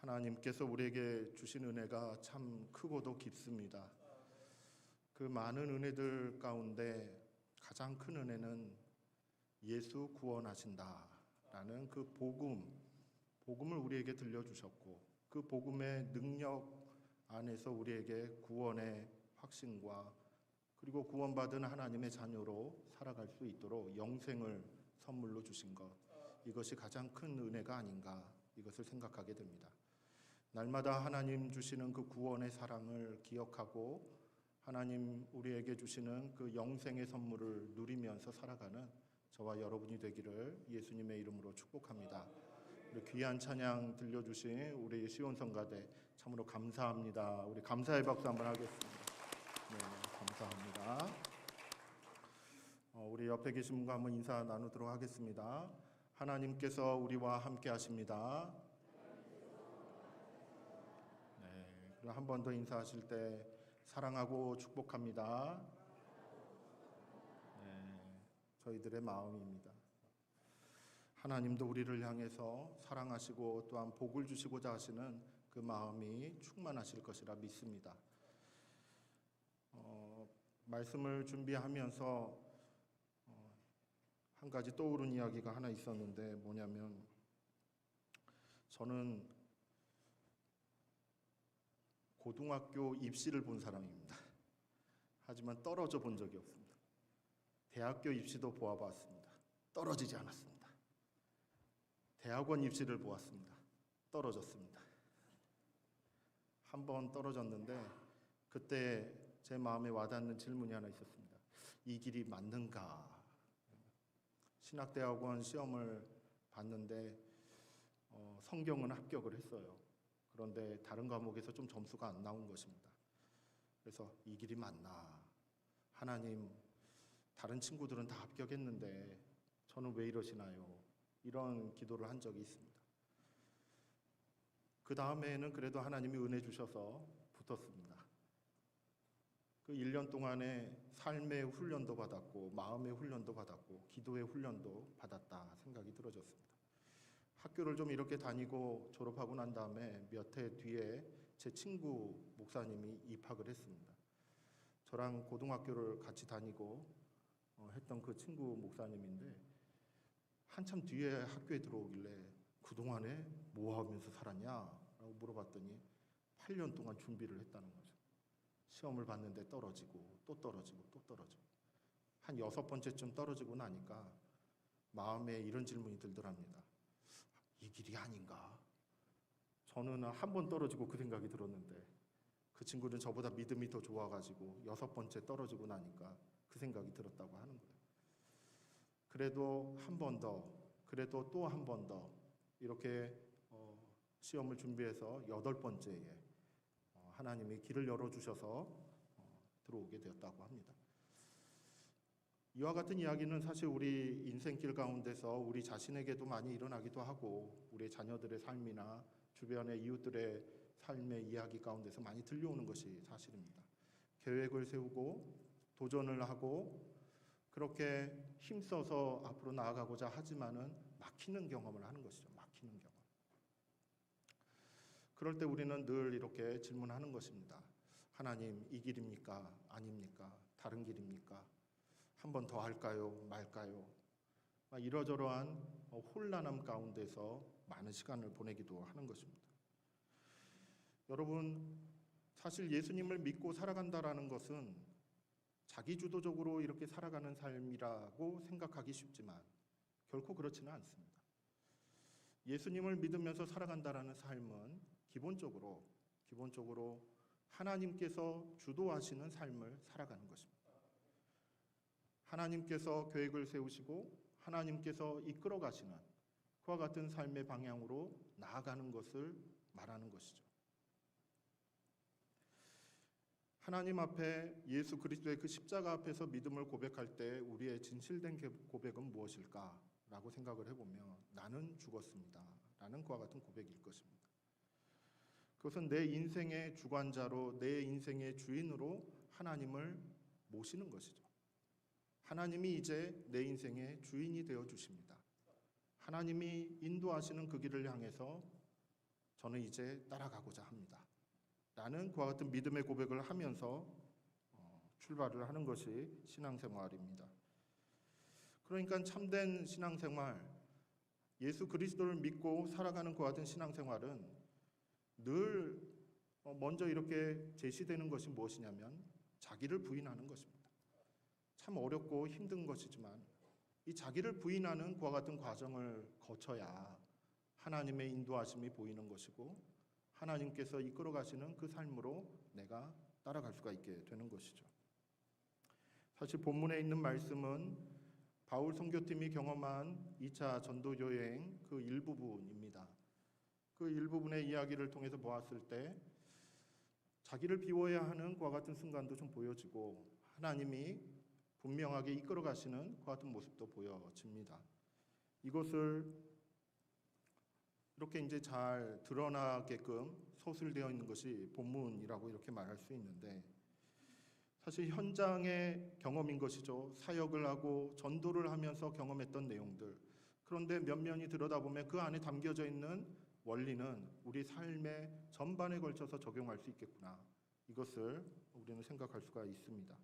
하나님께서 우리에게 주신 은혜가 참 크고도 깊습니다. 그 많은 은혜들 가운데 가장 큰 은혜는 예수 구원하신다라는 그 복음을 우리에게 들려주셨고, 그 복음의 능력 안에서 우리에게 구원의 확신과 그리고 구원받은 하나님의 자녀로 살아갈 수 있도록 영생을 선물로 주신 것, 이것이 가장 큰 은혜가 아닌가, 이것을 생각하게 됩니다. 날마다 하나님 주시는 그 구원의 사랑을 기억하고 하나님 우리에게 주시는 그 영생의 선물을 누리면서 살아가는 저와 여러분이 되기를 예수님의 이름으로 축복합니다. 우리 귀한 찬양 들려주신 우리 시온성가대 참으로 감사합니다. 우리 감사의 박수 한번 하겠습니다. 네, 감사합니다. 우리 옆에 계신 분과 한번 인사 나누도록 하겠습니다. 하나님께서 우리와 함께 하십니다. 네, 그럼 한 번 더 인사하실 때 사랑하고 축복합니다. 네, 저희들의 마음입니다. 하나님도 우리를 향해서 사랑하시고 또한 복을 주시고자 하시는 그 마음이 충만하실 것이라 믿습니다. 말씀을 준비하면서 한 가지 떠오른 이야기가 하나 있었는데, 뭐냐면 저는 고등학교 입시를 본 사람입니다. 하지만 떨어져 본 적이 없습니다. 대학교 입시도 보아봤습니다. 떨어지지 않았습니다. 대학원 입시를 보았습니다. 떨어졌습니다. 한 번 떨어졌는데 그때 제 마음에 와닿는 질문이 하나 있었습니다. 이 길이 맞는가? 신학대학원 시험을 봤는데 성경은 합격을 했어요. 그런데 다른 과목에서 좀 점수가 안 나온 것입니다. 그래서 이 길이 맞나? 하나님, 다른 친구들은 다 합격했는데 저는 왜 이러시나요? 이런 기도를 한 적이 있습니다. 그 다음에는 그래도 하나님이 은혜 주셔서 붙었습니다. 그 1년 동안에 삶의 훈련도 받았고 마음의 훈련도 받았고 기도의 훈련도 받았다 생각이 들어졌습니다. 학교를 좀 이렇게 다니고 졸업하고 난 다음에 몇 해 뒤에 제 친구 목사님이 입학을 했습니다. 저랑 고등학교를 같이 다니고 했던 그 친구 목사님인데, 한참 뒤에 학교에 들어오길래 그동안에 뭐 하면서 살았냐? 라고 물어봤더니 8년 동안 준비를 했다는 거죠. 시험을 봤는데 떨어지고 또 떨어지고 또 떨어지고 한 6번째쯤 떨어지고 나니까 마음에 이런 질문이 들더랍니다. 이 길이 아닌가? 저는 한 번 떨어지고 그 생각이 들었는데 그 친구는 저보다 믿음이 더 좋아가지고 6번째 떨어지고 나니까 그 생각이 들었다고 하는 거예요. 그래도 한 번 더, 그래도 또 한 번 더 이렇게 시험을 준비해서 8번째에 하나님이 길을 열어주셔서 들어오게 되었다고 합니다. 이와 같은 이야기는 사실 우리 인생길 가운데서 우리 자신에게도 많이 일어나기도 하고 우리 자녀들의 삶이나 주변의 이웃들의 삶의 이야기 가운데서 많이 들려오는 것이 사실입니다. 계획을 세우고 도전을 하고 그렇게 힘써서 앞으로 나아가고자 하지만은 막히는 경험을 하는 것이죠. 막히는 경험. 그럴 때 우리는 늘 이렇게 질문하는 것입니다. 하나님, 이 길입니까? 아닙니까? 다른 길입니까? 한 번 더 할까요? 말까요? 이러저러한 혼란함 가운데서 많은 시간을 보내기도 하는 것입니다. 여러분, 사실 예수님을 믿고 살아간다라는 것은 자기주도적으로 이렇게 살아가는 삶이라고 생각하기 쉽지만 결코 그렇지는 않습니다. 예수님을 믿으면서 살아간다라는 삶은 기본적으로 하나님께서 주도하시는 삶을 살아가는 것입니다. 하나님께서 계획을 세우시고 하나님께서 이끌어 가시는 그와 같은 삶의 방향으로 나아가는 것을 말하는 것이죠. 하나님 앞에 예수 그리스도의 그 십자가 앞에서 믿음을 고백할 때 우리의 진실된 고백은 무엇일까? 라고 생각을 해보면 나는 죽었습니다. 라는 그와 같은 고백일 것입니다. 그것은 내 인생의 주관자로 내 인생의 주인으로 하나님을 모시는 것이죠. 하나님이 이제 내 인생의 주인이 되어 주십니다. 하나님이 인도하시는 그 길을 향해서 저는 이제 따라가고자 합니다. 라는 그와 같은 믿음의 고백을 하면서 출발을 하는 것이 신앙생활입니다. 그러니까 참된 신앙생활, 예수 그리스도를 믿고 살아가는 그와 같은 신앙생활은 늘 먼저 이렇게 제시되는 것이 무엇이냐면 자기를 부인하는 것입니다. 참 어렵고 힘든 것이지만 이 자기를 부인하는 그와 같은 과정을 거쳐야 하나님의 인도하심이 보이는 것이고 하나님께서 이끌어 가시는 그 삶으로 내가 따라갈 수가 있게 되는 것이죠. 사실 본문에 있는 말씀은 바울 선교팀이 경험한 2차 전도 여행 그 일부분입니다. 그 일부분의 이야기를 통해서 보았을 때 자기를 비워야 하는 그와 같은 순간도 좀 보여지고 하나님이 분명하게 이끌어 가시는 그와 같은 모습도 보여집니다. 이것을 이렇게 이제 잘 드러나게끔 서술되어 있는 것이 본문이라고 이렇게 말할 수 있는데 사실 현장의 경험인 것이죠. 사역을 하고 전도를 하면서 경험했던 내용들. 그런데 면면히 들여다보면 그 안에 담겨져 있는 원리는 우리 삶의 전반에 걸쳐서 적용할 수 있겠구나. 이것을 우리는 생각할 수가 있습니다.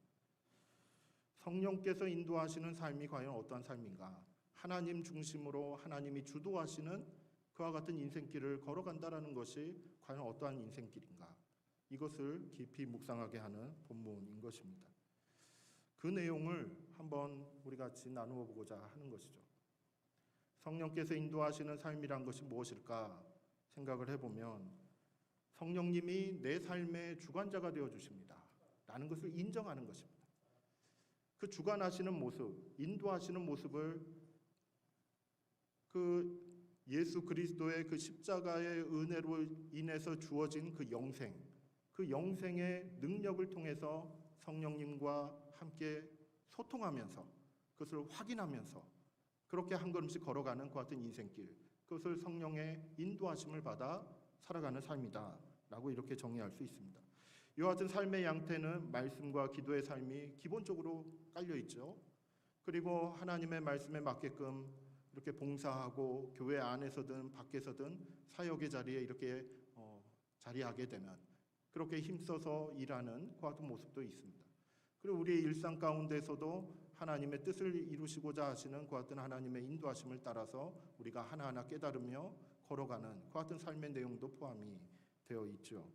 성령께서 인도하시는 삶이 과연 어떠한 삶인가? 하나님 중심으로 하나님이 주도하시는 그와 같은 인생길을 걸어간다라는 것이 과연 어떠한 인생길인가? 이것을 깊이 묵상하게 하는 본문인 것입니다. 그 내용을 한번 우리 같이 나누어 보고자 하는 것이죠. 성령께서 인도하시는 삶이란 것이 무엇일까 생각을 해보면 성령님이 내 삶의 주관자가 되어주십니다. 라는 것을 인정하는 것입니다. 그 주관하시는 모습, 인도하시는 모습을 그 예수 그리스도의 그 십자가의 은혜로 인해서 주어진 그 영생의 능력을 통해서 성령님과 함께 소통하면서 그것을 확인하면서 그렇게 한 걸음씩 걸어가는 그 같은 인생길, 그것을 성령의 인도하심을 받아 살아가는 삶이다라고 이렇게 정의할 수 있습니다. 이와 같은 삶의 양태는 말씀과 기도의 삶이 기본적으로 깔려 있죠. 그리고 하나님의 말씀에 맞게끔 이렇게 봉사하고 교회 안에서든 밖에서든 사역의 자리에 이렇게 자리하게 되면 그렇게 힘써서 일하는 그 같은 모습도 있습니다. 그리고 우리의 일상 가운데서도 하나님의 뜻을 이루시고자 하시는 그 같은 하나님의 인도하심을 따라서 우리가 하나하나 깨달으며 걸어가는 그 같은 삶의 내용도 포함이 되어 있죠.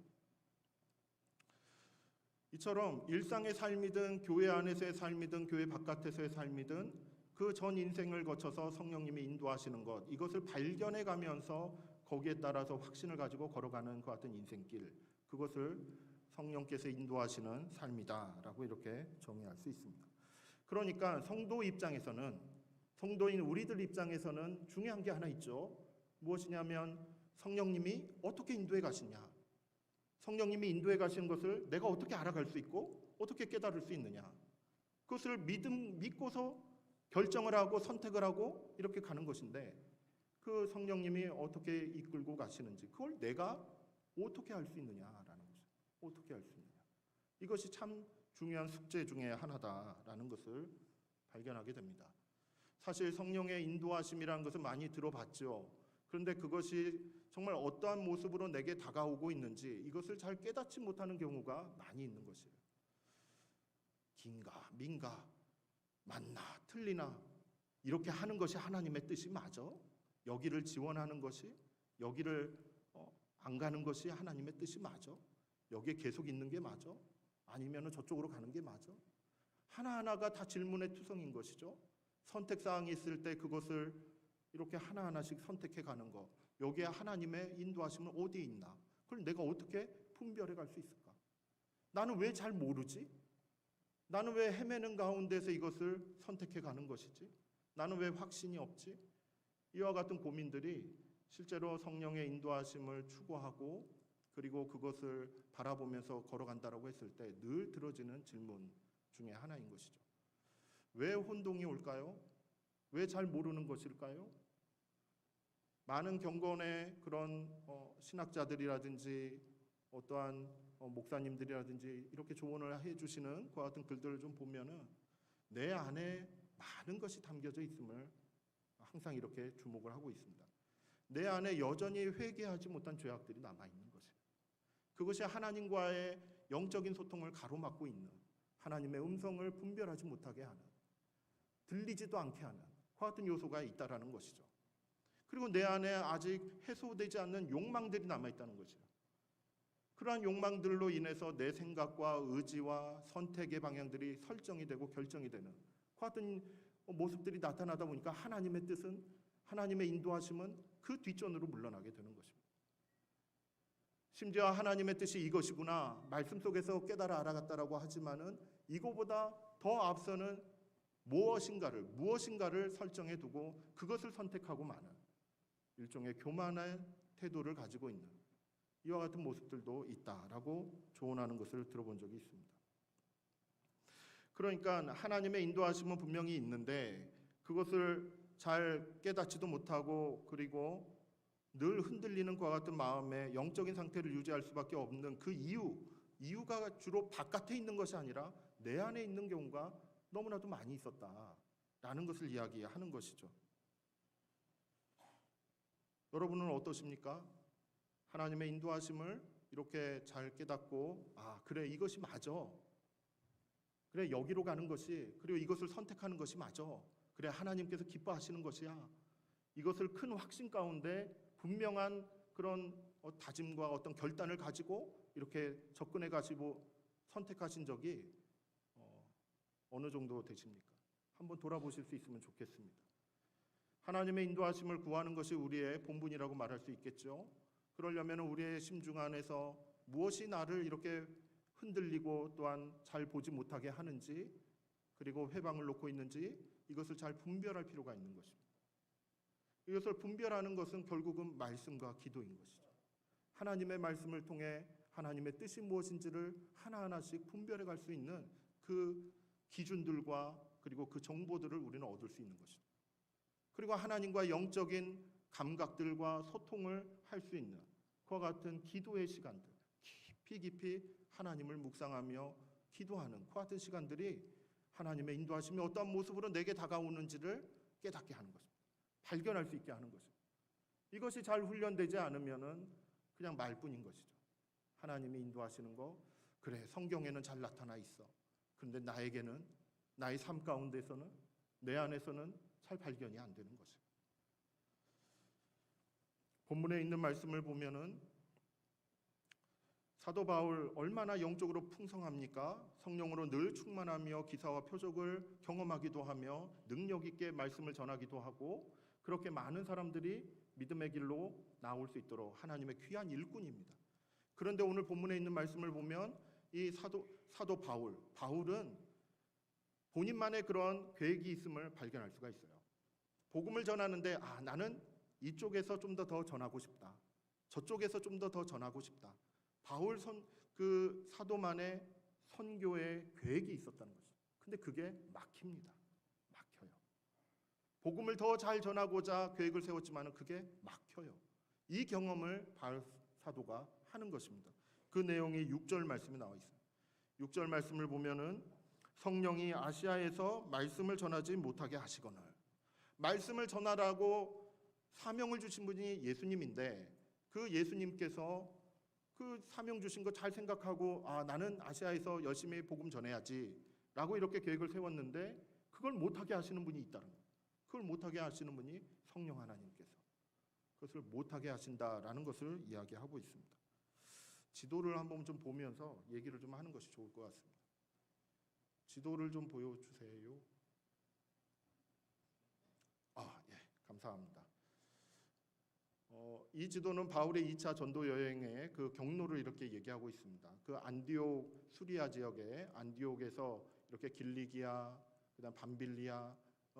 이처럼 일상의 삶이든 교회 안에서의 삶이든 교회 바깥에서의 삶이든 그 전 인생을 거쳐서 성령님이 인도하시는 것, 이것을 발견해 가면서 거기에 따라서 확신을 가지고 걸어가는 그 같은 인생길, 그것을 성령께서 인도하시는 삶이다라고 이렇게 정의할 수 있습니다. 그러니까 성도 입장에서는, 성도인 우리들 입장에서는 중요한 게 하나 있죠. 무엇이냐면 성령님이 어떻게 인도해 가시냐, 성령님이 인도해 가시는 것을 내가 어떻게 알아갈 수 있고 어떻게 깨달을 수 있느냐, 그것을 믿고서 결정을 하고 선택을 하고 이렇게 가는 것인데 그 성령님이 어떻게 이끌고 가시는지 그걸 내가 어떻게 할 수 있느냐라는 거죠. 어떻게 할 수 있느냐. 이것이 참 중요한 숙제 중에 하나다라는 것을 발견하게 됩니다. 사실 성령의 인도하심이라는 것을 많이 들어봤죠. 그런데 그것이 정말 어떠한 모습으로 내게 다가오고 있는지 이것을 잘 깨닫지 못하는 경우가 많이 있는 것이에요. 긴가 민가 맞나 틀리나 이렇게 하는 것이 하나님의 뜻이 맞아? 여기를 지원하는 것이, 여기를 안 가는 것이 하나님의 뜻이 맞아? 여기에 계속 있는 게 맞아? 아니면 저쪽으로 가는 게 맞아? 하나하나가 다 질문의 투성인 것이죠. 선택사항이 있을 때 그것을 이렇게 하나하나씩 선택해 가는 것, 여기에 하나님의 인도하심은 어디에 있나? 그걸 내가 어떻게 분별해 갈 수 있을까? 나는 왜 잘 모르지? 나는 왜 헤매는 가운데서 이것을 선택해 가는 것이지? 나는 왜 확신이 없지? 이와 같은 고민들이 실제로 성령의 인도하심을 추구하고 그리고 그것을 바라보면서 걸어간다라고 했을 때 늘 들어지는 질문 중에 하나인 것이죠. 왜 혼동이 올까요? 왜 잘 모르는 것일까요? 많은 경건의 그런 신학자들이라든지 어떠한 목사님들이라든지 이렇게 조언을 해주시는 그와 같은 글들을 좀 보면은 내 안에 많은 것이 담겨져 있음을 항상 이렇게 주목을 하고 있습니다. 내 안에 여전히 회개하지 못한 죄악들이 남아있는 것이에요. 그것이 하나님과의 영적인 소통을 가로막고 있는, 하나님의 음성을 분별하지 못하게 하는, 들리지도 않게 하는 그와 같은 요소가 있다라는 것이죠. 그리고 내 안에 아직 해소되지 않는 욕망들이 남아있다는 것이에요. 그러한 욕망들로 인해서 내 생각과 의지와 선택의 방향들이 설정이 되고 결정이 되는 그와 같은 모습들이 나타나다 보니까 하나님의 뜻은, 하나님의 인도하심은 그 뒷전으로 물러나게 되는 것입니다. 심지어 하나님의 뜻이 이것이구나 말씀 속에서 깨달아 알아갔다라고 하지만은 이거보다 더 앞서는 무엇인가를 설정해 두고 그것을 선택하고 마는 일종의 교만한 태도를 가지고 있는 이와 같은 모습들도 있다라고 조언하는 것을 들어본 적이 있습니다. 그러니까 하나님의 인도하심은 분명히 있는데 그것을 잘 깨닫지도 못하고 그리고 늘 흔들리는 것과 같은 마음의 영적인 상태를 유지할 수밖에 없는 그 이유가 주로 바깥에 있는 것이 아니라 내 안에 있는 경우가 너무나도 많이 있었다라는 것을 이야기하는 것이죠. 여러분은 어떠십니까? 하나님의 인도하심을 이렇게 잘 깨닫고 그래 이것이 맞아. 그래 여기로 가는 것이, 그리고 이것을 선택하는 것이 맞아. 그래 하나님께서 기뻐하시는 것이야. 이것을 큰 확신 가운데 분명한 그런 다짐과 어떤 결단을 가지고 이렇게 접근해 가시고 선택하신 적이 어느 정도 되십니까? 한번 돌아보실 수 있으면 좋겠습니다. 하나님의 인도하심을 구하는 것이 우리의 본분이라고 말할 수 있겠죠. 그러려면 우리의 심중 안에서 무엇이 나를 이렇게 흔들리고 또한 잘 보지 못하게 하는지, 그리고 회방을 놓고 있는지 이것을 잘 분별할 필요가 있는 것입니다. 이것을 분별하는 것은 결국은 말씀과 기도인 것이죠. 하나님의 말씀을 통해 하나님의 뜻이 무엇인지를 하나하나씩 분별해 갈 수 있는 그 기준들과 그리고 그 정보들을 우리는 얻을 수 있는 것이죠. 그리고 하나님과 영적인 감각들과 소통을 할 수 있는 그와 같은 기도의 시간들, 깊이 하나님을 묵상하며 기도하는 그와 같은 시간들이 하나님의 인도하심이 어떠한 모습으로 내게 다가오는지를 깨닫게 하는 것입니다. 발견할 수 있게 하는 것입니다. 이것이 잘 훈련되지 않으면은 그냥 말뿐인 것이죠. 하나님이 인도하시는 거 그래 성경에는 잘 나타나 있어. 그런데 나에게는 나의 삶 가운데서는 내 안에서는 잘 발견이 안 되는 것입니다. 본문에 있는 말씀을 보면은 사도 바울 얼마나 영적으로 풍성합니까? 성령으로 늘 충만하며 기사와 표적을 경험하기도 하며 능력 있게 말씀을 전하기도 하고 그렇게 많은 사람들이 믿음의 길로 나올 수 있도록 하나님의 귀한 일꾼입니다. 그런데 오늘 본문에 있는 말씀을 보면 이 사도 바울은 본인만의 그런 계획이 있음을 발견할 수가 있어요. 복음을 전하는데 나는 이쪽에서 좀 더 전하고 싶다. 저쪽에서 좀 더 전하고 싶다. 그 사도만의 선교의 계획이 있었다는 거죠. 근데 그게 막힙니다. 막혀요. 복음을 더 잘 전하고자 계획을 세웠지만 그게 막혀요. 이 경험을 바울 사도가 하는 것입니다. 그 내용이 6절 말씀에 나와 있어요. 6절 말씀을 보면은 성령이 아시아에서 말씀을 전하지 못하게 하시거늘, 말씀을 전하라고 사명을 주신 분이 예수님인데 그 예수님께서 그 사명 주신 거 잘 생각하고 나는 아시아에서 열심히 복음 전해야지 라고 이렇게 계획을 세웠는데 그걸 못하게 하시는 분이 있다는 거예요. 그걸 못하게 하시는 분이 성령 하나님께서 그것을 못하게 하신다라는 것을 이야기하고 있습니다. 지도를 한번 좀 보면서 얘기를 좀 하는 것이 좋을 것 같습니다. 지도를 좀 보여주세요. 예, 감사합니다. 이 지도는 바울의 2차 전도 여행의 그 경로를 이렇게 얘기하고 있습니다. 그 안디옥 수리아 지역에 안디옥에서 이렇게 길리기아, 그다음 밤빌리아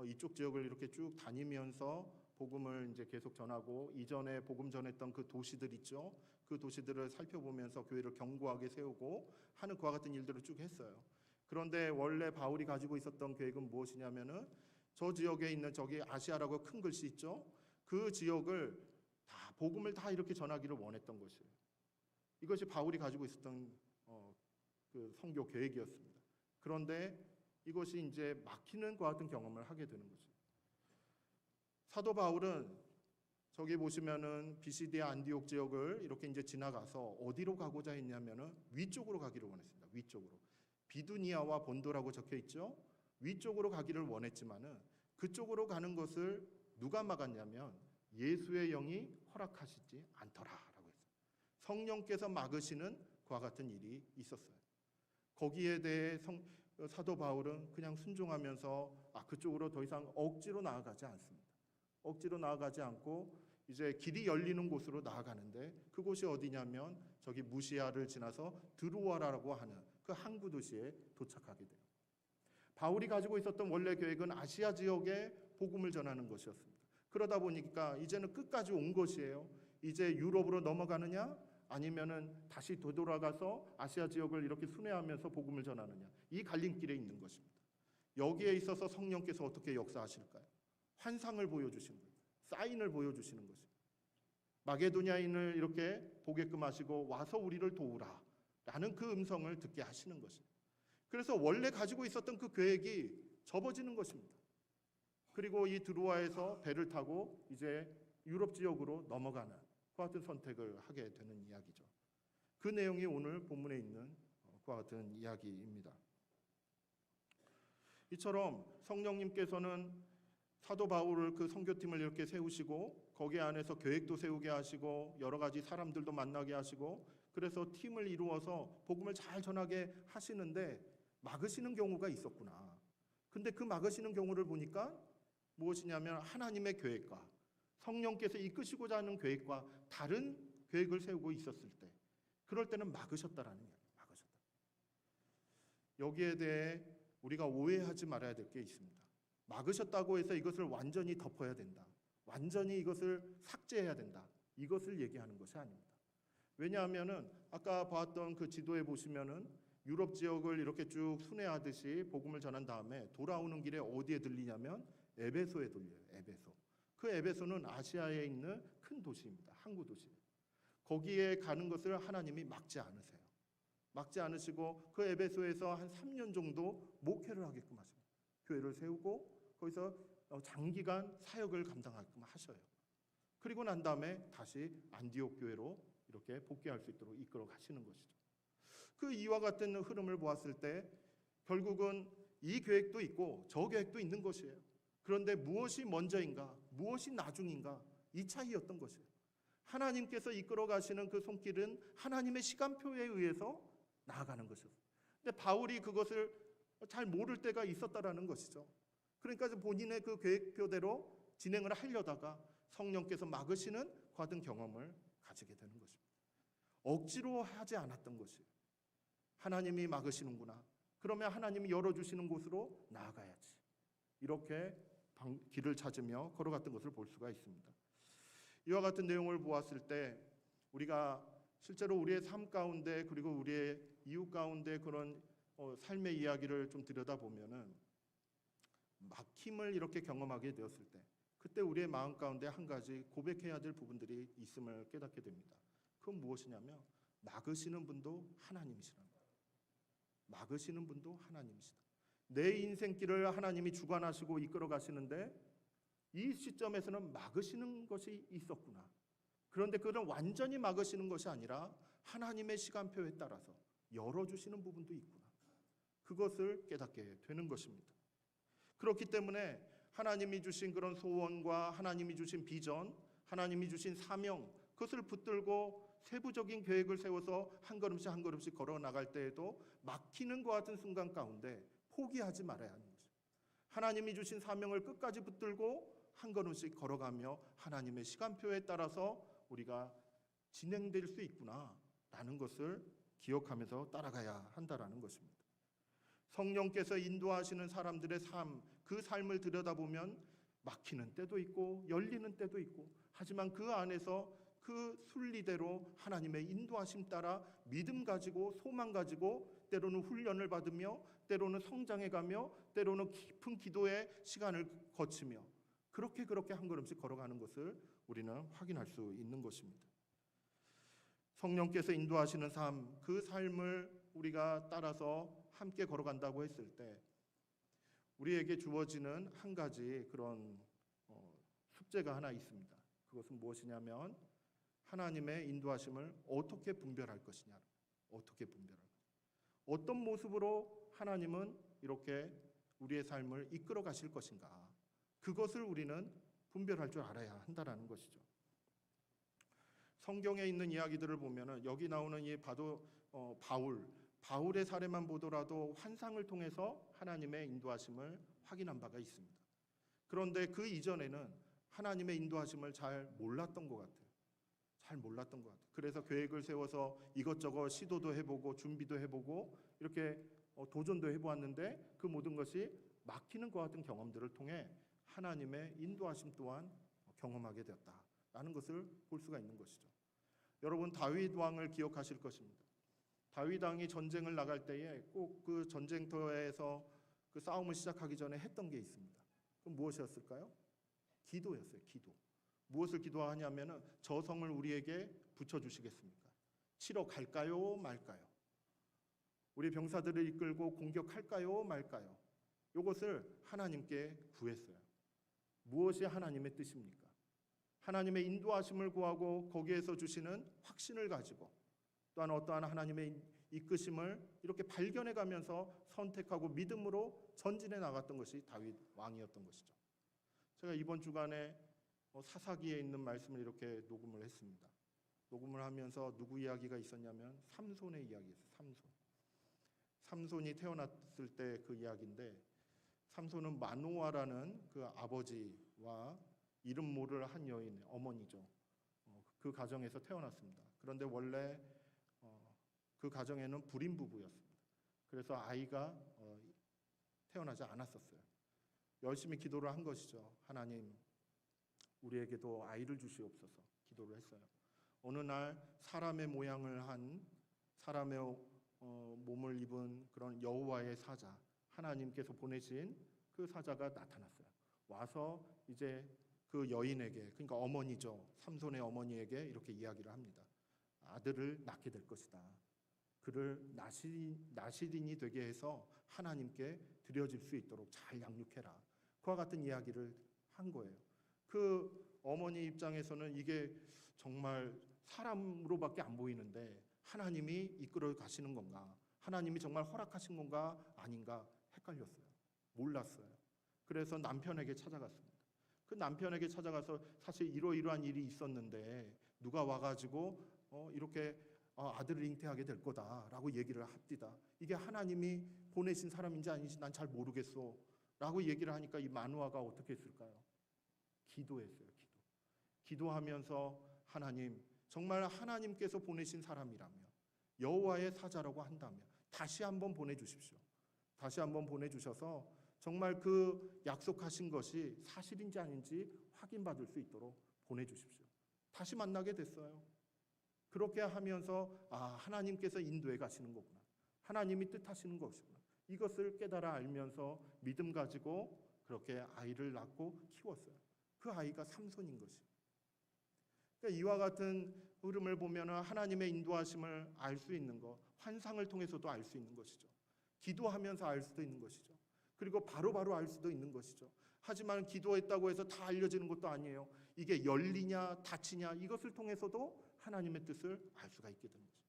이쪽 지역을 이렇게 쭉 다니면서 복음을 이제 계속 전하고 이전에 복음 전했던 그 도시들 있죠. 그 도시들을 살펴보면서 교회를 견고하게 세우고 하는 그와 같은 일들을 쭉 했어요. 그런데 원래 바울이 가지고 있었던 계획은 무엇이냐면은 저 지역에 있는 저기 아시아라고 큰 글씨 있죠. 그 지역을 복음을 다 이렇게 전하기를 원했던 것이에요. 이것이 바울이 가지고 있었던 그 선교 계획이었습니다. 그런데 이것이 이제 막히는 것 같은 경험을 하게 되는 거죠. 사도 바울은 저기 보시면은 비시디아 안디옥 지역을 이렇게 이제 지나가서 어디로 가고자 했냐면은 위쪽으로 가기를 원했습니다. 위쪽으로. 비두니아와 본도라고 적혀 있죠. 위쪽으로 가기를 원했지만은 그쪽으로 가는 것을 누가 막았냐면 예수의 영이 허락하시지 않더라라고 했어요. 성령께서 막으시는 그와 같은 일이 있었어요. 거기에 대해 사도 바울은 그냥 순종하면서 그쪽으로 더 이상 억지로 나아가지 않습니다. 억지로 나아가지 않고 이제 길이 열리는 곳으로 나아가는데 그곳이 어디냐면 저기 무시아를 지나서 드루아라고 하는 그 항구 도시에 도착하게 돼요. 바울이 가지고 있었던 원래 계획은 아시아 지역에 복음을 전하는 것이었습니다. 그러다 보니까 이제는 끝까지 온 것이에요. 이제 유럽으로 넘어가느냐 아니면은 다시 되돌아가서 아시아 지역을 이렇게 순회하면서 복음을 전하느냐, 이 갈림길에 있는 것입니다. 여기에 있어서 성령께서 어떻게 역사하실까요? 환상을 보여주시는 거예요. 사인을 보여주시는 것입니다. 마게도냐인을 이렇게 보게끔 하시고 와서 우리를 도우라 라는 그 음성을 듣게 하시는 것입니다. 그래서 원래 가지고 있었던 그 계획이 접어지는 것입니다. 그리고 이 드루아에서 배를 타고 이제 유럽 지역으로 넘어가는 그와 같은 선택을 하게 되는 이야기죠. 그 내용이 오늘 본문에 있는 그와 같은 이야기입니다. 이처럼 성령님께서는 사도 바울을 그 선교팀을 이렇게 세우시고 거기 안에서 계획도 세우게 하시고 여러 가지 사람들도 만나게 하시고 그래서 팀을 이루어서 복음을 잘 전하게 하시는데 막으시는 경우가 있었구나. 근데 그 막으시는 경우를 보니까 무엇이냐면 하나님의 계획과 성령께서 이끄시고자 하는 계획과 다른 계획을 세우고 있었을 때 그럴 때는 막으셨다라는 이야기예요. 막으셨다. 여기에 대해 우리가 오해하지 말아야 될 게 있습니다. 막으셨다고 해서 이것을 완전히 덮어야 된다. 완전히 이것을 삭제해야 된다. 이것을 얘기하는 것이 아닙니다. 왜냐하면은 아까 봤던 그 지도에 보시면은 유럽 지역을 이렇게 쭉 순회하듯이 복음을 전한 다음에 돌아오는 길에 어디에 들리냐면 에베소에 들려요. 에베소. 그 에베소는 아시아에 있는 큰 도시입니다. 항구 도시. 거기에 가는 것을 하나님이 막지 않으세요. 막지 않으시고 그 에베소에서 한 3년 정도 목회를 하게끔 하십니다. 교회를 세우고 거기서 장기간 사역을 감당하게끔 하셔요. 그리고 난 다음에 다시 안디옥 교회로 이렇게 복귀할 수 있도록 이끌어 가시는 것이죠. 그 이와 같은 흐름을 보았을 때 결국은 이 계획도 있고 저 계획도 있는 것이에요. 그런데 무엇이 먼저인가, 무엇이 나중인가, 이 차이였던 것이에요. 하나님께서 이끌어 가시는 그 손길은 하나님의 시간표에 의해서 나아가는 것이었어요. 근데 바울이 그것을 잘 모를 때가 있었다라는 것이죠. 그러니까 본인의 그 계획표대로 진행을 하려다가 성령께서 막으시는 과든 경험을 가지게 되는 것입니다. 억지로 하지 않았던 것이에요. 하나님이 막으시는구나. 그러면 하나님이 열어주시는 곳으로 나아가야지. 이렇게 길을 찾으며 걸어갔던 것을 볼 수가 있습니다. 이와 같은 내용을 보았을 때 우리가 실제로 우리의 삶 가운데 그리고 우리의 이웃 가운데 그런 삶의 이야기를 좀 들여다보면은 막힘을 이렇게 경험하게 되었을 때 그때 우리의 마음 가운데 한 가지 고백해야 될 부분들이 있음을 깨닫게 됩니다. 그건 무엇이냐면 막으시는 분도 하나님이시라는 거예요. 막으시는 분도 하나님이시다. 내 인생길을 하나님이 주관하시고 이끌어 가시는데 이 시점에서는 막으시는 것이 있었구나. 그런데 그건 완전히 막으시는 것이 아니라 하나님의 시간표에 따라서 열어주시는 부분도 있구나. 그것을 깨닫게 되는 것입니다. 그렇기 때문에 하나님이 주신 그런 소원과 하나님이 주신 비전, 하나님이 주신 사명, 그것을 붙들고 세부적인 계획을 세워서 한 걸음씩 한 걸음씩 걸어 나갈 때에도 막히는 것 같은 순간 가운데 포기하지 말아야 하는 것입니다. 하나님이 주신 사명을 끝까지 붙들고 한 걸음씩 걸어가며 하나님의 시간표에 따라서 우리가 진행될 수 있구나라는 것을 기억하면서 따라가야 한다라는 것입니다. 성령께서 인도하시는 사람들의 삶, 그 삶을 들여다보면 막히는 때도 있고 열리는 때도 있고 하지만 그 안에서 그 순리대로 하나님의 인도하심 따라 믿음 가지고 소망 가지고 때로는 훈련을 받으며 때로는 성장해가며 때로는 깊은 기도의 시간을 거치며 그렇게 한 걸음씩 걸어가는 것을 우리는 확인할 수 있는 것입니다. 성령께서 인도하시는 삶, 그 삶을 우리가 따라서 함께 걸어간다고 했을 때 우리에게 주어지는 한 가지 그런 숙제가 하나 있습니다. 그것은 무엇이냐면 하나님의 인도하심을 어떻게 분별할 것이냐. 어떻게 분별할 것이냐. 어떤 모습으로 하나님은 이렇게 우리의 삶을 이끌어 가실 것인가. 그것을 우리는 분별할 줄 알아야 한다라는 것이죠. 성경에 있는 이야기들을 보면은 여기 나오는 이 바울의 사례만 보더라도 환상을 통해서 하나님의 인도하심을 확인한 바가 있습니다. 그런데 그 이전에는 하나님의 인도하심을 잘 몰랐던 것 같아요. 잘 몰랐던 것 같아요. 그래서 계획을 세워서 이것저것 시도도 해보고 준비도 해보고 이렇게 도전도 해보았는데 그 모든 것이 막히는 것 같은 경험들을 통해 하나님의 인도하심 또한 경험하게 되었다라는 것을 볼 수가 있는 것이죠. 여러분, 다윗 왕을 기억하실 것입니다. 다윗 왕이 전쟁을 나갈 때에 꼭 그 전쟁터에서 그 싸움을 시작하기 전에 했던 게 있습니다. 그럼 무엇이었을까요? 기도였어요. 기도. 무엇을 기도하냐면은 저 성을 우리에게 붙여주시겠습니까? 치러 갈까요, 말까요? 우리 병사들을 이끌고 공격할까요, 말까요? 이것을 하나님께 구했어요. 무엇이 하나님의 뜻입니까? 하나님의 인도하심을 구하고 거기에서 주시는 확신을 가지고 또한 어떠한 하나님의 이끄심을 이렇게 발견해가면서 선택하고 믿음으로 전진해 나갔던 것이 다윗 왕이었던 것이죠. 제가 이번 주간에 사사기에 있는 말씀을 이렇게 녹음을 했습니다. 녹음을 하면서 누구 이야기가 있었냐면 삼손의 이야기였어요. 삼손이 태어났을 때 그 이야기인데, 삼손은 마노아라는 그 아버지와 이름 모를 한 여인, 어머니죠. 그 가정에서 태어났습니다. 그런데 원래 그 가정에는 불임 부부였습니다. 그래서 아이가 태어나지 않았었어요. 열심히 기도를 한 것이죠. 하나님, 우리에게도 아이를 주시옵소서 기도를 했어요. 어느 날 사람의 모양을 한 사람의 몸을 입은 그런 여호와의 사자, 하나님께서 보내신 그 사자가 나타났어요. 와서 이제 그 여인에게, 그러니까 어머니죠, 삼손의 어머니에게 이렇게 이야기를 합니다. 아들을 낳게 될 것이다. 그를 나시린이 되게 해서 하나님께 드려질 수 있도록 잘 양육해라. 그와 같은 이야기를 한 거예요. 그 어머니 입장에서는 이게 정말 사람으로밖에 안 보이는데 하나님이 이끌어 가시는 건가, 하나님이 정말 허락하신 건가 아닌가 헷갈렸어요. 몰랐어요. 그래서 남편에게 찾아갔습니다. 그 남편에게 찾아가서 사실 이러이러한 일이 있었는데 누가 와가지고 이렇게 아들을 잉태하게 될 거다라고 얘기를 합디다. 이게 하나님이 보내신 사람인지 아닌지 난 잘 모르겠어 라고 얘기를 하니까 이 마누아가 어떻게 했을까요? 기도했어요. 기도하면서 하나님, 정말 하나님께서 보내신 사람이라면, 여호와의 사자라고 한다면 다시 한번 보내주십시오. 다시 한번 보내주셔서 정말 그 약속하신 것이 사실인지 아닌지 확인받을 수 있도록 보내주십시오. 다시 만나게 됐어요. 그렇게 하면서 하나님께서 인도해 가시는 거구나, 하나님이 뜻하시는 것이구나, 이것을 깨달아 알면서 믿음 가지고 그렇게 아이를 낳고 키웠어요. 그 아이가 삼손인 것이에요. 그러니까 이와 같은 흐름을 보면 하나님의 인도하심을 알 수 있는 것, 환상을 통해서도 알 수 있는 것이죠. 기도하면서 알 수도 있는 것이죠. 그리고 바로바로 알 수도 있는 것이죠. 하지만 기도했다고 해서 다 알려지는 것도 아니에요. 이게 열리냐 닫히냐 이것을 통해서도 하나님의 뜻을 알 수가 있게 되는 거죠.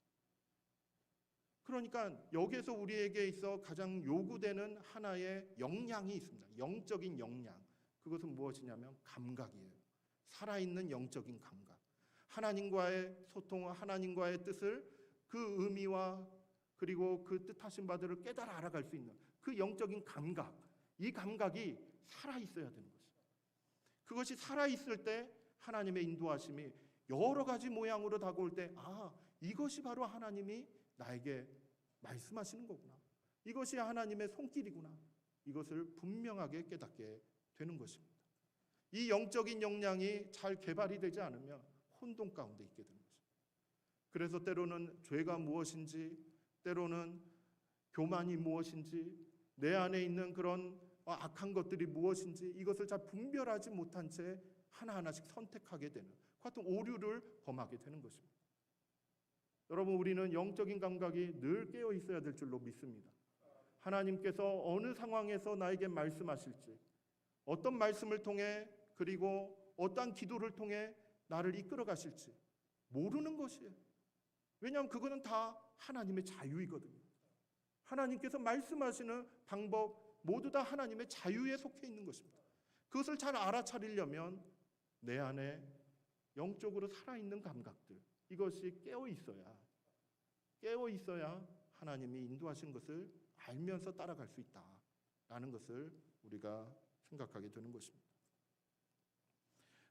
그러니까 여기에서 우리에게 있어 가장 요구되는 하나의 역량이 있습니다. 영적인 역량. 그것은 무엇이냐면 감각이에요. 살아있는 영적인 감각. 하나님과의 소통, 하나님과의 뜻을, 그 의미와 그리고 그 뜻하신 바들을 깨달아 알아갈 수 있는 그 영적인 감각, 이 감각이 살아있어야 되는 것이죠. 그것이 살아있을 때 하나님의 인도하심이 여러 가지 모양으로 다가올 때 이것이 바로 하나님이 나에게 말씀하시는 거구나, 이것이 하나님의 손길이구나, 이것을 분명하게 깨닫게 되는 것입니다. 이 영적인 역량이 잘 개발이 되지 않으면 혼돈 가운데 있게 되는 것입니다. 그래서 때로는 죄가 무엇인지, 때로는 교만이 무엇인지, 내 안에 있는 그런 악한 것들이 무엇인지 이것을 잘 분별하지 못한 채 하나하나씩 선택하게 되는 그 같은 오류를 범하게 되는 것입니다. 여러분, 우리는 영적인 감각이 늘 깨어 있어야 될 줄로 믿습니다. 하나님께서 어느 상황에서 나에게 말씀하실지, 어떤 말씀을 통해 그리고 어떠한 기도를 통해 나를 이끌어 가실지 모르는 것이에요. 왜냐하면 그거는 다 하나님의 자유이거든요. 하나님께서 말씀하시는 방법 모두 다 하나님의 자유에 속해 있는 것입니다. 그것을 잘 알아차리려면 내 안에 영적으로 살아있는 감각들, 이것이 깨어 있어야 하나님이 인도하신 것을 알면서 따라갈 수 있다라는 것을 우리가 생각하게 되는 것입니다.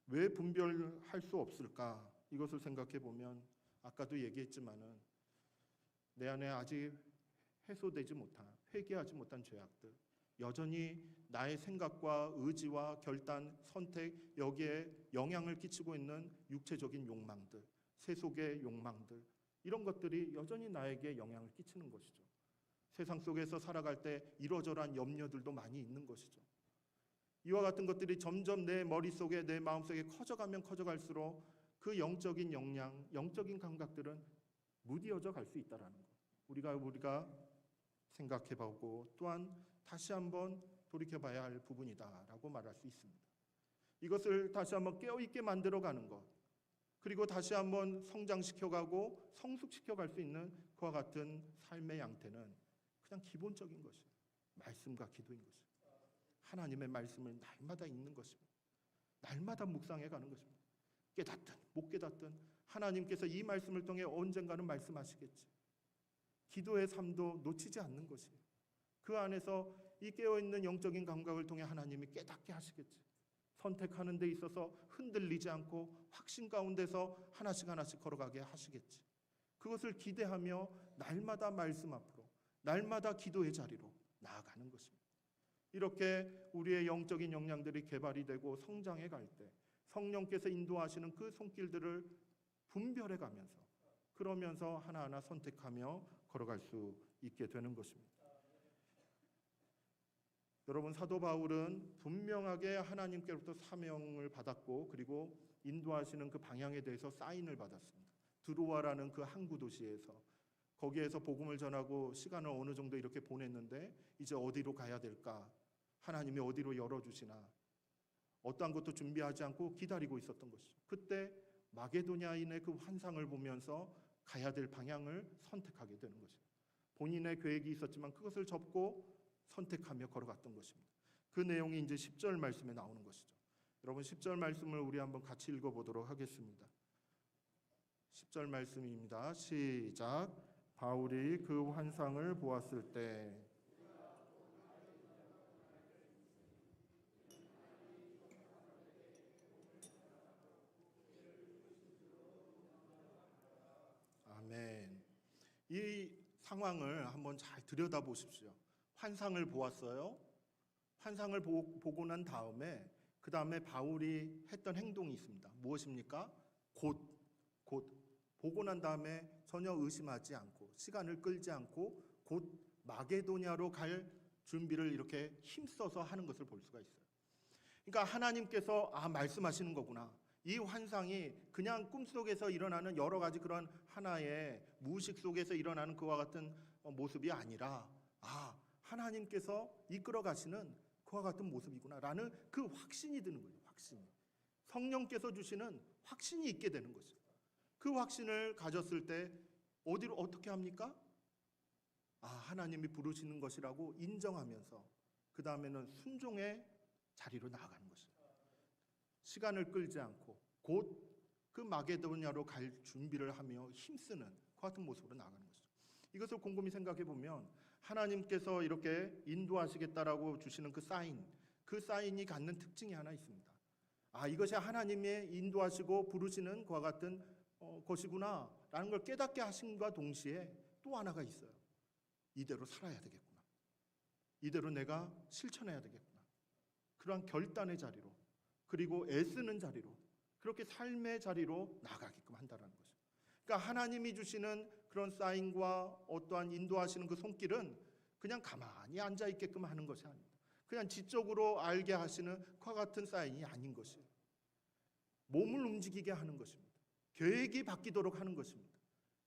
왜 분별할 수 없을까? 이것을 생각해 보면 아까도 얘기했지만은 내 안에 아직 해소되지 못한, 회개하지 못한 죄악들, 여전히 나의 생각과 의지와 결단, 선택, 여기에 영향을 끼치고 있는 육체적인 욕망들, 세속의 욕망들, 이런 것들이 여전히 나에게 영향을 끼치는 것이죠. 세상 속에서 살아갈 때 이러저러한 염려들도 많이 있는 것이죠. 이와 같은 것들이 점점 내 머릿속에, 내 마음속에 커져가면 커져갈수록 그 영적인 역량, 영적인 감각들은 무디어져 갈 수 있다라는 것. 우리가 생각해보고 또한 다시 한번 돌이켜봐야 할 부분이다라고 말할 수 있습니다. 이것을 다시 한번 깨어있게 만들어가는 것, 그리고 다시 한번 성장시켜가고 성숙시켜갈 수 있는 그와 같은 삶의 양태는 그냥 기본적인 것이에요. 말씀과 기도인 것이에요. 하나님의 말씀을 날마다 읽는 것입니다. 날마다 묵상해가는 것입니다. 깨닫든 못 깨닫든 하나님께서 이 말씀을 통해 언젠가는 말씀하시겠지. 기도의 삶도 놓치지 않는 것이에요. 그 안에서 이 깨어있는 영적인 감각을 통해 하나님이 깨닫게 하시겠지. 선택하는 데 있어서 흔들리지 않고 확신 가운데서 하나씩 하나씩 걸어가게 하시겠지. 그것을 기대하며 날마다 말씀 앞으로, 날마다 기도의 자리로 나아가는 것입니다. 이렇게 우리의 영적인 역량들이 개발이 되고 성장해 갈 때 성령께서 인도하시는 그 손길들을 분별해 가면서, 그러면서 하나하나 선택하며 걸어갈 수 있게 되는 것입니다. 여러분, 사도 바울은 분명하게 하나님께로부터 사명을 받았고, 그리고 인도하시는 그 방향에 대해서 사인을 받았습니다. 드로아라는 그 항구 도시에서, 거기에서 복음을 전하고 시간을 어느 정도 이렇게 보냈는데 이제 어디로 가야 될까? 하나님이 어디로 열어주시나? 어떠한 것도 준비하지 않고 기다리고 있었던 것이죠. 그때 마게도냐인의 그 환상을 보면서 가야 될 방향을 선택하게 되는 것입니다. 본인의 계획이 있었지만 그것을 접고 선택하며 걸어갔던 것입니다. 그 내용이 이제 10절 말씀에 나오는 것이죠. 여러분, 10절 말씀을 우리 한번 같이 읽어보도록 하겠습니다. 10절 말씀입니다. 시작. 바울이 그 환상을 보았을 때 아멘. 이 상황을 한번 잘 들여다보십시오. 환상을 보았어요. 환상을 보고 난 다음에 그 다음에 바울이 했던 행동이 있습니다. 무엇입니까? 곧 보고 난 다음에 전혀 의심하지 않고 시간을 끌지 않고 곧 마게도냐로 갈 준비를 이렇게 힘써서 하는 것을 볼 수가 있어요. 그러니까 하나님께서 말씀하시는 거구나. 이 환상이 그냥 꿈속에서 일어나는 여러 가지 그런 하나의 무의식 속에서 일어나는 그와 같은 모습이 아니라 하나님께서 이끌어 가시는 그와 같은 모습이구나라는 그 확신이 드는 거예요. 확신이. 성령께서 주시는 확신이 있게 되는 것이죠. 그 확신을 가졌을 때 어디로 어떻게 합니까? 하나님이 부르시는 것이라고 인정하면서 그 다음에는 순종의 자리로 나아가는 것이죠. 시간을 끌지 않고 곧 그 마게도냐로 갈 준비를 하며 힘쓰는 그 같은 모습으로 나아가는 것이죠. 이것을 곰곰이 생각해 보면 하나님께서 이렇게 인도하시겠다라고 주시는 그 사인이 갖는 특징이 하나 있습니다. 이것이 하나님의 인도하시고 부르시는 그와 같은 것이구나 라는 걸 깨닫게 하심과 동시에 또 하나가 있어요. 이대로 살아야 되겠구나. 이대로 내가 실천해야 되겠구나. 그러한 결단의 자리로, 그리고 애쓰는 자리로, 그렇게 삶의 자리로 나아가게끔 한다는 거죠. 그러니까 하나님이 주시는 그런 사인과 어떠한 인도하시는 그 손길은 그냥 가만히 앉아 있게끔 하는 것이 아닙니다. 그냥 지적으로 알게 하시는 그와 같은 사인이 아닌 것이에요. 몸을 움직이게 하는 것입니다. 계획이 바뀌도록 하는 것입니다.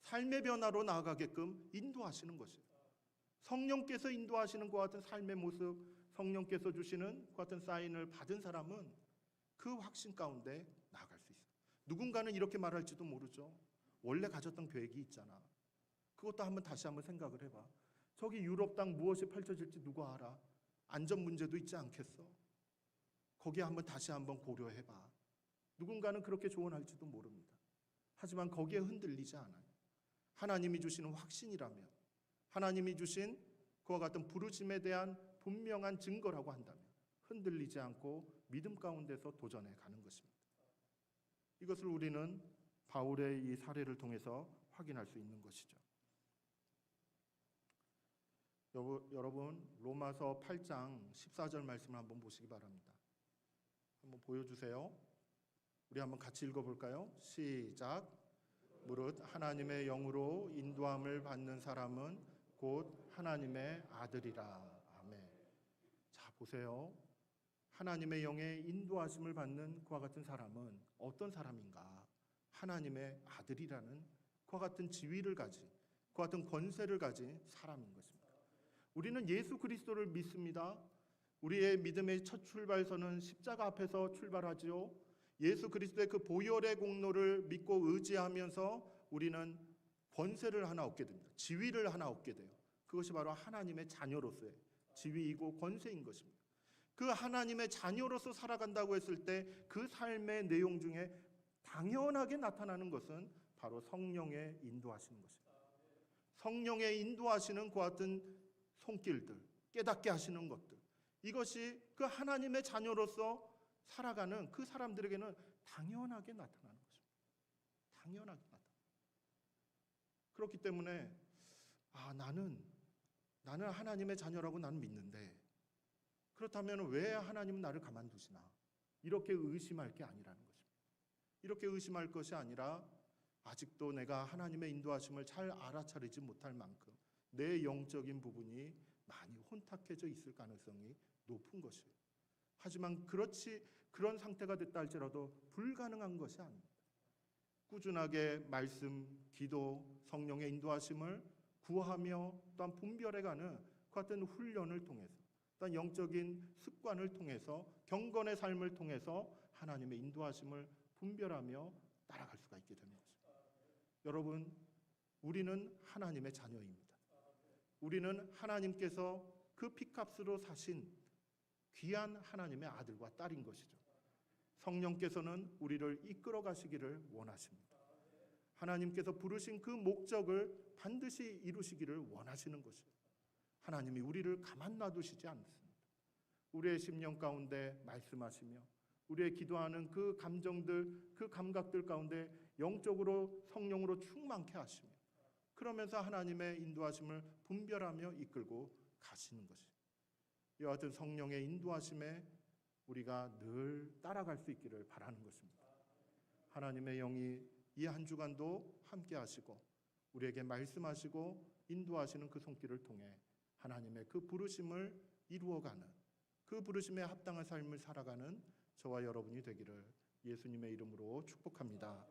삶의 변화로 나아가게끔 인도하시는 것이에요. 성령께서 인도하시는 것 같은 삶의 모습, 성령께서 주시는 것 같은 사인을 받은 사람은 그 확신 가운데 나아갈 수 있어요. 누군가는 이렇게 말할지도 모르죠. 원래 가졌던 계획이 있잖아. 그것도 다시 한번 생각을 해봐. 저기 유럽 땅 무엇이 펼쳐질지 누가 알아? 안전 문제도 있지 않겠어? 거기에 다시 한번 고려해봐. 누군가는 그렇게 조언할지도 모릅니다. 하지만 거기에 흔들리지 않아요. 하나님이 주시는 확신이라면, 하나님이 주신 그와 같은 부르심에 대한 분명한 증거라고 한다면 흔들리지 않고 믿음 가운데서 도전해 가는 것입니다. 이것을 우리는 바울의 이 사례를 통해서 확인할 수 있는 것이죠. 여러분, 로마서 8장 14절 말씀을 한번 보시기 바랍니다. 한번 보여주세요. 우리 한번 같이 읽어볼까요? 시작. 무릇 하나님의 영으로 인도함을 받는 사람은 곧 하나님의 아들이라. 아멘. 자, 보세요. 하나님의 영의 인도하심을 받는 그와 같은 사람은 어떤 사람인가? 하나님의 아들이라는 그와 같은 지위를 가진, 그와 같은 권세를 가진 사람인 것입니다. 우리는 예수 그리스도를 믿습니다. 우리의 믿음의 첫 출발선은 십자가 앞에서 출발하지요. 예수 그리스도의 그 보혈의 공로를 믿고 의지하면서 우리는 권세를 하나 얻게 됩니다. 지위를 하나 얻게 돼요. 그것이 바로 하나님의 자녀로서의 지위이고 권세인 것입니다. 그 하나님의 자녀로서 살아간다고 했을 때 그 삶의 내용 중에 당연하게 나타나는 것은 바로 성령의 인도하시는 것입니다. 성령의 인도하시는 그와 같은 손길들, 깨닫게 하시는 것들, 이것이 그 하나님의 자녀로서 살아가는 그 사람들에게는 당연하게 나타나는 것입니다. 당연하게 나타나는. 그렇기 때문에 나는 하나님의 자녀라고 나는 믿는데 그렇다면 왜 하나님은 나를 가만두시나? 이렇게 의심할 게 아니라는 것입니다. 이렇게 의심할 것이 아니라 아직도 내가 하나님의 인도하심을 잘 알아차리지 못할 만큼 내 영적인 부분이 많이 혼탁해져 있을 가능성이 높은 것이에요. 하지만 그런 상태가 됐다 할지라도 불가능한 것이 아닙니다. 꾸준하게 말씀, 기도, 성령의 인도하심을 구하며 또한 분별해가는 그 같은 훈련을 통해서 또한 영적인 습관을 통해서 경건의 삶을 통해서 하나님의 인도하심을 분별하며 따라갈 수가 있게 되는 것입니다. 여러분, 우리는 하나님의 자녀입니다. 우리는 하나님께서 그 피값으로 사신 귀한 하나님의 아들과 딸인 것이죠. 성령께서는 우리를 이끌어 가시기를 원하십니다. 하나님께서 부르신 그 목적을 반드시 이루시기를 원하시는 것이에요. 하나님이 우리를 가만 놔두시지 않습니다. 우리의 심령 가운데 말씀하시며 우리의 기도하는 그 감정들, 그 감각들 가운데 영적으로 성령으로 충만케 하시며 그러면서 하나님의 인도하심을 분별하며 이끌고 가시는 것이에요. 이와 같은 성령의 인도하심에 우리가 늘 따라갈 수 있기를 바라는 것입니다. 하나님의 영이 이 한 주간도 함께 하시고 우리에게 말씀하시고 인도하시는 그 손길을 통해 하나님의 그 부르심을 이루어가는, 그 부르심에 합당한 삶을 살아가는 저와 여러분이 되기를 예수님의 이름으로 축복합니다.